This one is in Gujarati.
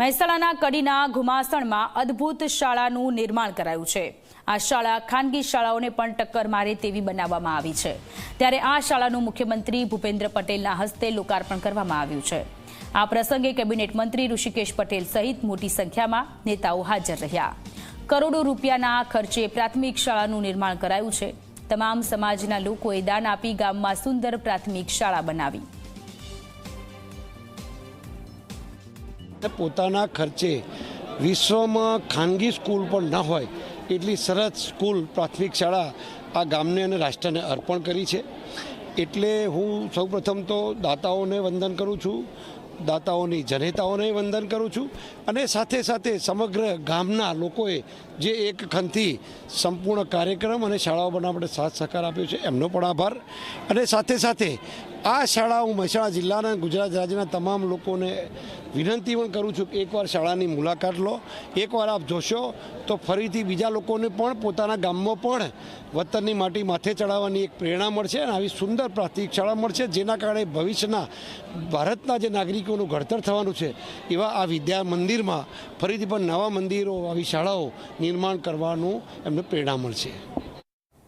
મહેસાણાના કડીના ઘુમાસણમાં અદ્ભુત શાળાનું નિર્માણ કરાયું છે। આ શાળા ખાનગી શાળાઓને પણ ટક્કર મારે તેવી બનાવવામાં આવી છે। ત્યારે આ શાળાનું મુખ્યમંત્રી ભૂપેન્દ્ર પટેલના હસ્તે લોકાર્પણ કરવામાં આવ્યું છે। આ પ્રસંગે કેબિનેટ મંત્રી ઋષિકેશ પટેલ સહિત મોટી સંખ્યામાં નેતાઓ હાજર રહ્યા। કરોડો રૂપિયાના ખર્ચે પ્રાથમિક શાળાનું નિર્માણ કરાયું છે। તમામ સમાજના લોકોએ દાન આપી ગામમાં સુંદર પ્રાથમિક શાળા બનાવી। પોતાના ખર્ચે વિશ્વમાં ખાનગી સ્કૂલ પણ ન હોય એટલી સરસ સ્કૂલ પ્રાથમિક શાળા આ ગામને અને રાષ્ટ્રને અર્પણ કરી છે। એટલે હું સૌપ્રથમ તો દાતાઓને વંદન કરું છું, દાતાઓની જનેતાઓને વંદન કરું છું અને સાથે સાથે સમગ્ર ગામના લોકોએ જે એક ખંથી સંપૂર્ણ કાર્યક્રમ અને શાળાઓ બનાવવા માટે સાથ સહકાર આપ્યો છે એમનો પણ આભાર। અને સાથે સાથે આ શાળા હું મહેસાણા જિલ્લાના ગુજરાત રાજ્યના તમામ લોકોને વિનંતી પણ કરું છું કે એકવાર શાળાની મુલાકાત લો। એકવાર આપ જોશો તો ફરીથી બીજા લોકોને પણ પોતાના ગામમાં પણ વતનની માટી માથે ચડાવવાની એક પ્રેરણા મળશે અને આવી સુંદર પ્રાથમિક શાળા મળશે, જેના કારણે ભવિષ્યના ભારતના જે નાગરિકોનું ઘડતર થવાનું છે એવા આ વિદ્યા મંદિરમાં ફરીથી પણ નવા મંદિરો, આવી શાળાઓ નિર્માણ કરવાનું એમને પ્રેરણા મળશે।